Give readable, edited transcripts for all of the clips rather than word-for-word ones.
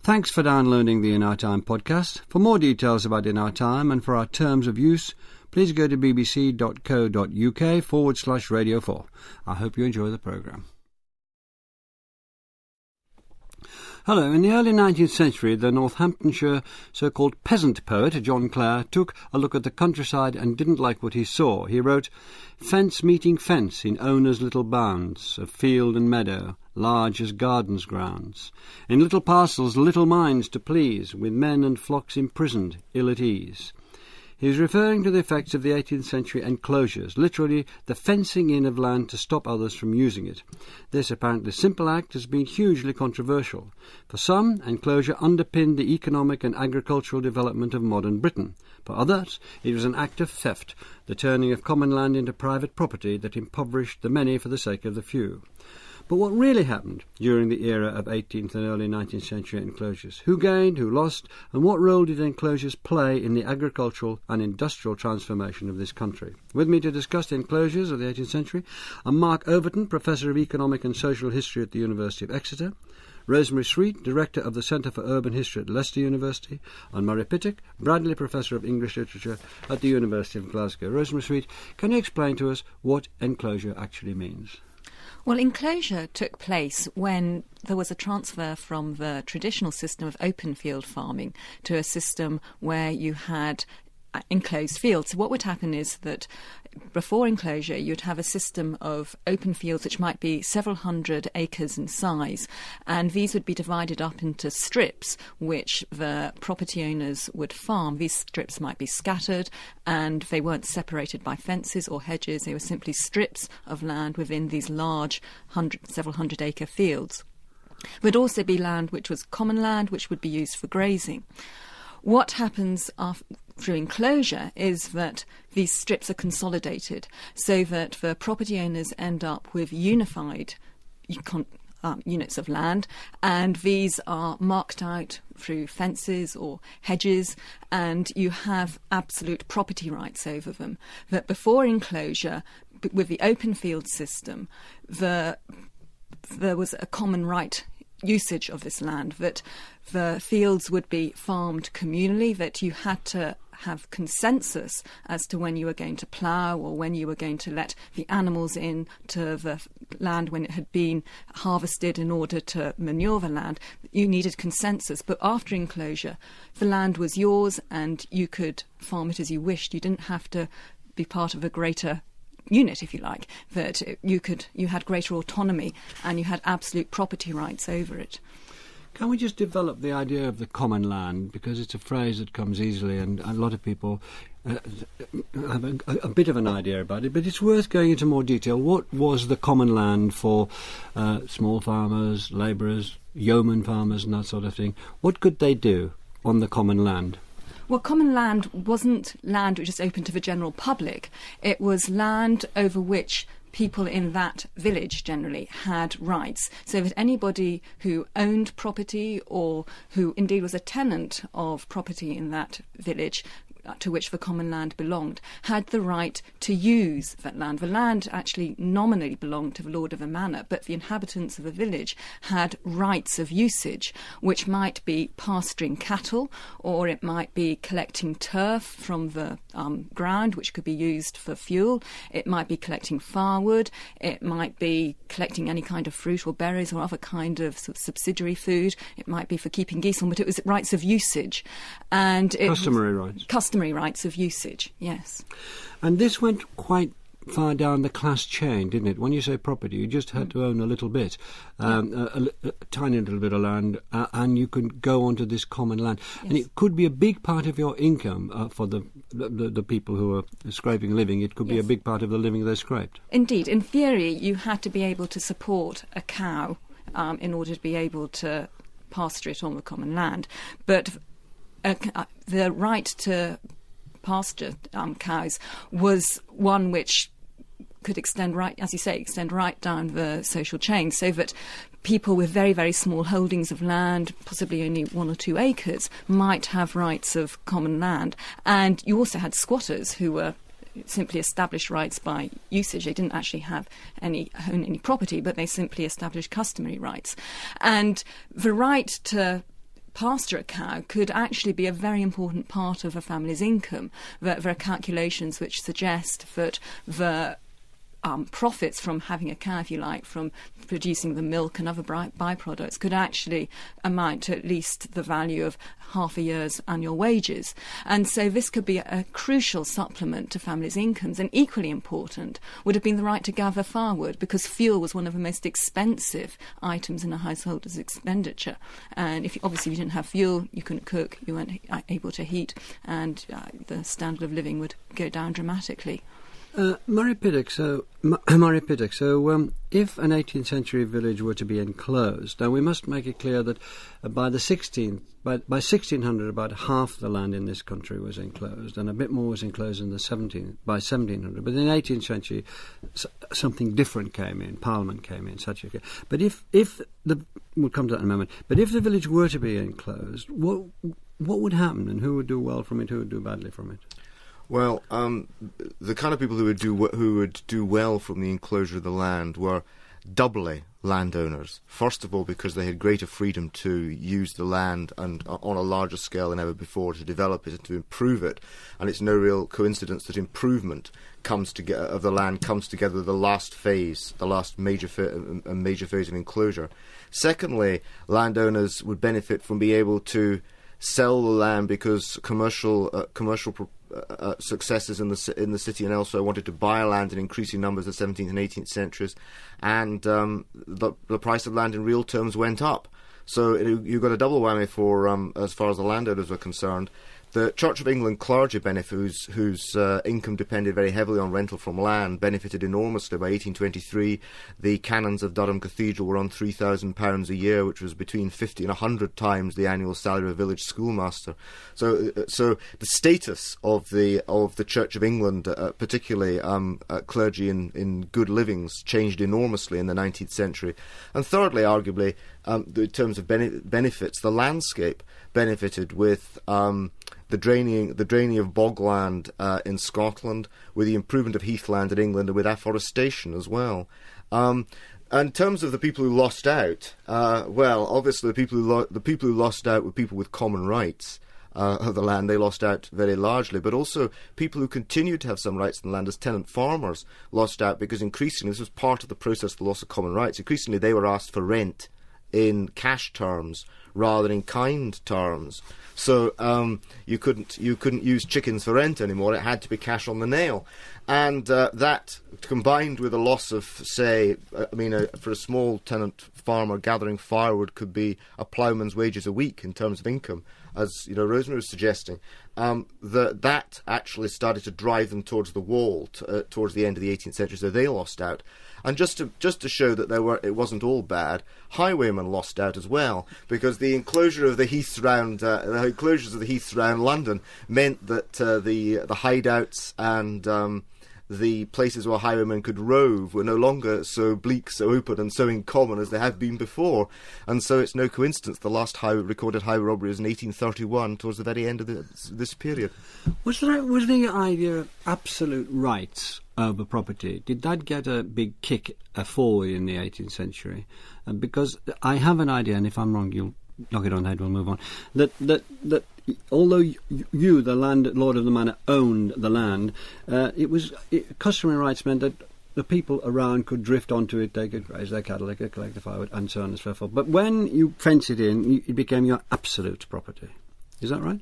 Thanks for downloading the In Our Time podcast. For more details about In Our Time and for our terms of use, please go to bbc.co.uk/Radio 4. I hope you enjoy the programme. Hello. In the early 19th century, the Northamptonshire so-called peasant poet John Clare took a look at the countryside and didn't like what he saw. He wrote, "Fence meeting fence in owner's little bounds, of field and meadow, large as gardens' grounds. In little parcels, little minds to please, with men and flocks imprisoned, ill at ease." He is referring to the effects of the 18th century enclosures, literally the fencing in of land to stop others from using it. This apparently simple act has been hugely controversial. For some, enclosure underpinned the economic and agricultural development of modern Britain. For others, it was an act of theft, the turning of common land into private property that impoverished the many for the sake of the few. But what really happened during the era of 18th and early 19th century enclosures? Who gained, who lost, and what role did enclosures play in the agricultural and industrial transformation of this country? With me to discuss the enclosures of the 18th century are Mark Overton, Professor of Economic and Social History at the University of Exeter, Rosemary Sweet, Director of the Centre for Urban History at Leicester University, and Murray Pittock, Bradley Professor of English Literature at the University of Glasgow. Rosemary Sweet, can you explain to us what enclosure actually means? Well, enclosure took place when there was a transfer from the traditional system of open field farming to a system where you had enclosed fields. So what would happen is that before enclosure you'd have a system of open fields which might be several hundred acres in size, and these would be divided up into strips which the property owners would farm. These strips might be scattered and they weren't separated by fences or hedges. They were simply strips of land within these large several hundred acre fields. There would also be land which was common land which would be used for grazing. What happens through enclosure is that these strips are consolidated so that the property owners end up with unified units of land, and these are marked out through fences or hedges, and you have absolute property rights over them. That before enclosure, with the open field system, there was a common right usage of this land, that the fields would be farmed communally, that you had to have consensus as to when you were going to plough or when you were going to let the animals in to the land when it had been harvested in order to manure the land. You needed consensus. But after enclosure, the land was yours and you could farm it as you wished. You didn't have to be part of a greater unit, if you like, that you had greater autonomy and you had absolute property rights over it. Can we just develop the idea of the common land, because it's a phrase that comes easily and a lot of people have a bit of an idea about it, but it's worth going into more detail. What was the common land for small farmers, labourers, yeoman farmers and that sort of thing? What could they do on the common land? Well, common land wasn't land which was open to the general public. It was land over which people in that village generally had rights, so that anybody who owned property or who indeed was a tenant of property in that village to which the common land belonged had the right to use that land. The land actually nominally belonged to the lord of a manor, but the inhabitants of the village had rights of usage, which might be pasturing cattle, or it might be collecting turf from the ground, which could be used for fuel. It might be collecting firewood. It might be collecting any kind of fruit or berries or other kind of subsidiary food. It might be for keeping geese on, but it was rights of usage. And customary rights. Customary rights of usage, yes. And this went quite far down the class chain, didn't it? When you say property, you just had to own a little bit, a tiny little bit of land, and you could go onto this common land. Yes. And it could be a big part of your income for the people who are scraping a living. It could be a big part of the living they scraped. Indeed. In theory, you had to be able to support a cow in order to be able to pasture it on the common land. But the right to pasture cows was one which could extend right, as you say, extend right down the social chain, so that people with very, very small holdings of land, possibly only 1 or 2 acres, might have rights of common land. And you also had squatters who were simply established rights by usage. They didn't actually own any property, but they simply established customary rights. And the right to pasture a cow could actually be a very important part of a family's income. There are calculations which suggest that the profits from having a cow, if you like, from producing the milk and other byproducts, could actually amount to at least the value of half a year's annual wages. And so this could be a crucial supplement to families' incomes. And equally important would have been the right to gather firewood, because fuel was one of the most expensive items in a householder's expenditure. And if you didn't have fuel, you couldn't cook, you weren't able to heat, and the standard of living would go down dramatically. Murray Piddock, so if an 18th century village were to be enclosed, now we must make it clear that by 1600 about half the land in this country was enclosed, and a bit more was enclosed in by 1700. But in the 18th century, something different came in. Parliament came in. But we'll come to that in a moment. But if the village were to be enclosed, what would happen, and who would do well from it, who would do badly from it? Well, the kind of people who would do well from the enclosure of the land were doubly landowners. First of all, because they had greater freedom to use the land and on a larger scale than ever before, to develop it and to improve it. And it's no real coincidence that improvement of the land comes together with the last major phase of enclosure. Secondly, landowners would benefit from being able to sell the land because commercial successes in the city and elsewhere wanted to buy land in increasing numbers in the 17th and 18th centuries, and the price of land in real terms went up. So you got a double whammy for as far as the landowners were concerned. The Church of England clergy whose income depended very heavily on rental from land, benefited enormously. By 1823, the canons of Durham Cathedral were on £3,000 a year, which was between 50 and 100 times the annual salary of a village schoolmaster. So the status of the Church of England, particularly clergy in good livings, changed enormously in the 19th century. And thirdly, arguably, in terms of benefits, the landscape benefited with the draining of bogland in Scotland, with the improvement of heathland in England, and with afforestation as well. In terms of the people who lost out, obviously the people who lost out were people with common rights of the land. They lost out very largely, but also people who continued to have some rights in the land as tenant farmers lost out, because increasingly, this was part of the process of the loss of common rights, increasingly they were asked for rent in cash terms rather than in kind terms. So you couldn't use chickens for rent anymore. It had to be cash on the nail, and that combined with a loss of, for a small tenant farmer, gathering firewood could be a ploughman's wages a week in terms of income, as Rosemary was suggesting. That actually started to drive them towards the wall towards the end of the 18th century, so they lost out. And just to show that it wasn't all bad, highwaymen lost out as well, because the enclosure of the heaths round London meant that the hideouts and the places where highwaymen could rove were no longer so bleak, so open, and so in common as they have been before. And so it's no coincidence the last recorded highway robbery was in 1831, towards the very end of this period. Was the idea of absolute rights over property, did that get a big kick forward in the 18th century? Because I have an idea, and if I'm wrong, you'll knock it on the head, we'll move on, that although you, the landlord of the manor, owned the land, customary rights meant that the people around could drift onto it, they could raise their cattle, they could collect the firewood, and so on and so forth. But when you fence it in, it became your absolute property. Is that right?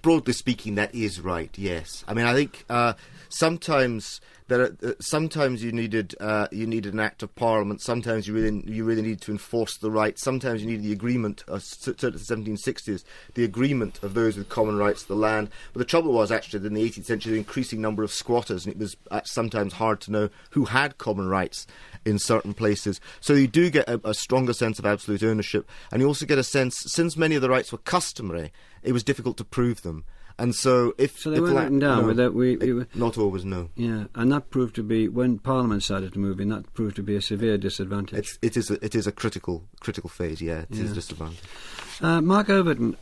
Broadly speaking, that is right. Yes, I mean, I think sometimes you needed an act of Parliament. Sometimes you really need to enforce the rights. Sometimes you need the agreement, certainly the 1760s, the agreement of those with common rights to the land. But the trouble was actually that in the 18th century, the increasing number of squatters, and it was sometimes hard to know who had common rights in certain places. So you do get a stronger sense of absolute ownership, and you also get a sense, since many of the rights were customary, it was difficult to prove them. And so they weren't written down. Not always, no. Yeah, and that proved to be, when Parliament started to move in, that proved to be a severe disadvantage. It is a critical phase. Yeah, it is a disadvantage. Mark Overton,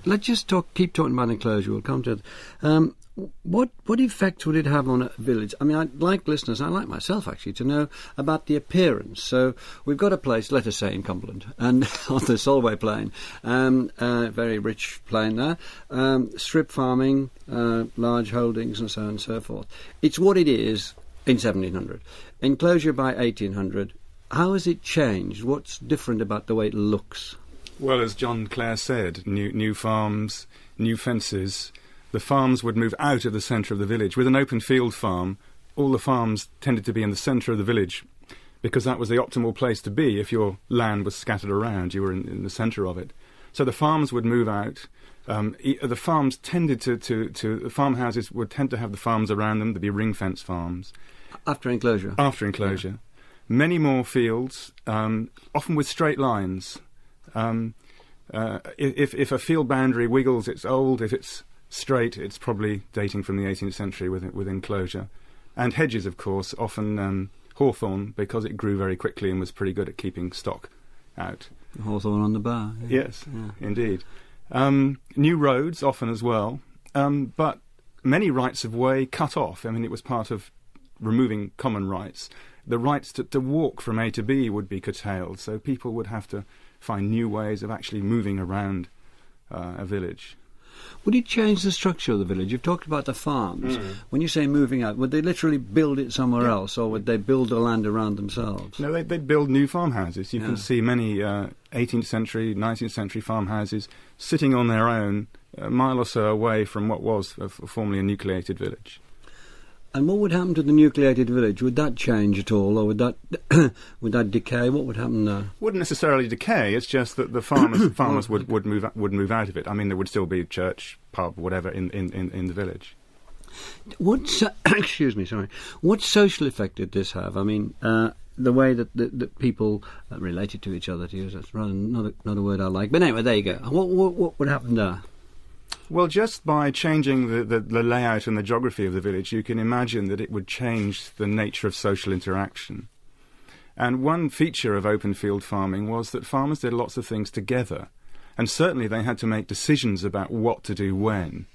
let's just keep talking about enclosure. We'll come to it. What effect would it have on a village? I mean, I'd like listeners, I like myself actually, to know about the appearance. So we've got a place, let us say in Cumberland, and on the Solway Plain, very rich plain there, strip farming, large holdings and so on and so forth. It's what it is in 1700. Enclosure by 1800. How has it changed? What's different about the way it looks? Well, as John Clare said, new farms, new fences. The farms would move out of the centre of the village. With an open field farm, all the farms tended to be in the centre of the village because that was the optimal place to be. If your land was scattered around, you were in the centre of it. So the farms would move out. The farms tended the farmhouses would tend to have the farms around them. There'd be ring-fence farms. After enclosure? After enclosure. Yeah. Many more fields, often with straight lines. If a field boundary wiggles, it's old. If it's straight, it's probably dating from the 18th century with enclosure. And hedges, of course, often hawthorn, because it grew very quickly and was pretty good at keeping stock out. Hawthorn on the bar. Yeah. Yes, indeed. New roads, often as well, but many rights of way cut off. I mean, it was part of removing common rights. The rights to walk from A to B would be curtailed, so people would have to find new ways of actually moving around a village. Would it change the structure of the village? You've talked about the farms. When you say moving out, would they literally build it somewhere else, or would they build the land around themselves? No, they'd build new farmhouses. You can see many 18th century, 19th century farmhouses sitting on their own, a mile or so away from what was formerly a nucleated village. And what would happen to the nucleated village? Would that change at all, or would that decay? What would happen there? Wouldn't necessarily decay. It's just that the farmers would move out of it. I mean, there would still be church, pub, whatever in the village. Excuse me, sorry. What social effect did this have? I mean, the way that people related to each other, to use that's rather not a word I like. But anyway, there you go. What would happen there? Well, just by changing the layout and the geography of the village, you can imagine that it would change the nature of social interaction. And one feature of open field farming was that farmers did lots of things together. And certainly they had to make decisions about what to do when.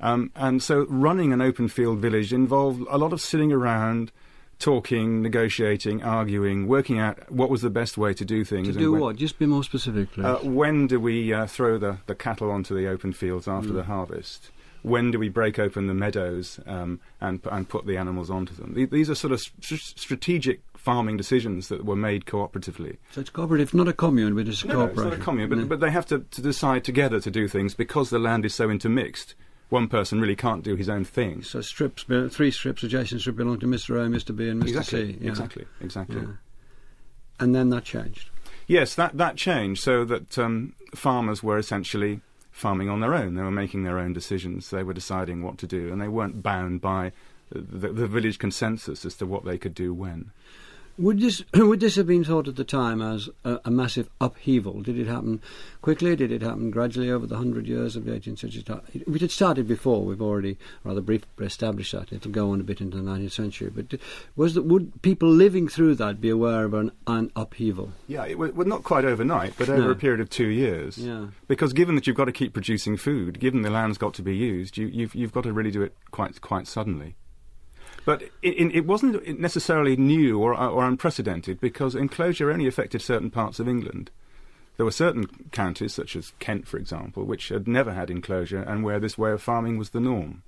And so running an open field village involved a lot of sitting around, talking, negotiating, arguing, working out what was the best way to do things. To do what? Just be more specific, please. When do we throw the cattle onto the open fields after the harvest? When do we break open the meadows and put the animals onto them? These are sort of strategic farming decisions that were made cooperatively. So it's cooperative, not a commune, but it's a cooperation. No, it's not a commune, but they have to decide together to do things because the land is so intermixed. One person really can't do his own thing. So three strips, adjacent strip belong to Mr. A, Mr. B and Mr. C. Yeah. Exactly. Yeah. And then that changed? Yes, that changed so that farmers were essentially farming on their own. They were making their own decisions. They were deciding what to do, and they weren't bound by the village consensus as to what they could do when. Would this have been thought at the time as a massive upheaval? Did it happen quickly? Did it happen gradually over the 100 years of the 18th century? It had started before. We've already rather briefly established that. It'll go on a bit into the 19th century. But would people living through that be aware of an upheaval? Yeah, it was not quite overnight, but over a period of 2 years. Yeah. Because given that you've got to keep producing food, given the land's got to be used, you've got to really do it quite suddenly. But it wasn't necessarily new or unprecedented because enclosure only affected certain parts of England. There were certain counties, such as Kent, for example, which had never had enclosure and where this way of farming was the norm.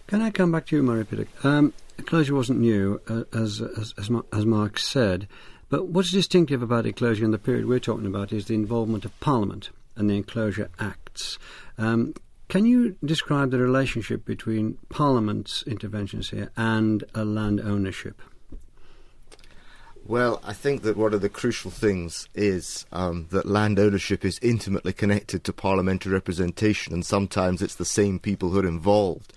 Can I come back to you, Murray Piddock? Enclosure wasn't new, as Mark said, but what's distinctive about enclosure in the period we're talking about is the involvement of Parliament and the Enclosure Acts. Can you describe the relationship between Parliament's interventions here and land ownership? Well, I think that one of the crucial things is that land ownership is intimately connected to parliamentary representation, and sometimes it's the same people who are involved.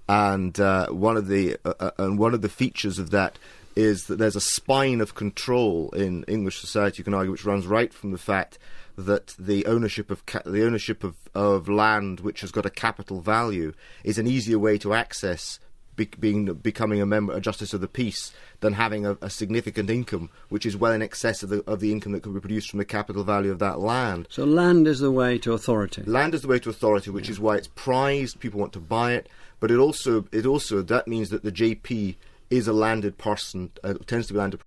And one of the features of that is that there's a spine of control in English society, you can argue, which runs right from the fact that the ownership of land which has got a capital value is an easier way to access becoming a justice of the peace than having a significant income, which is well in excess of the income that could be produced from the capital value of that land. So land is the way to authority. Land is the way to authority, which is why it's prized. People want to buy it, but it also that means that the JP is a landed person, tends to be a landed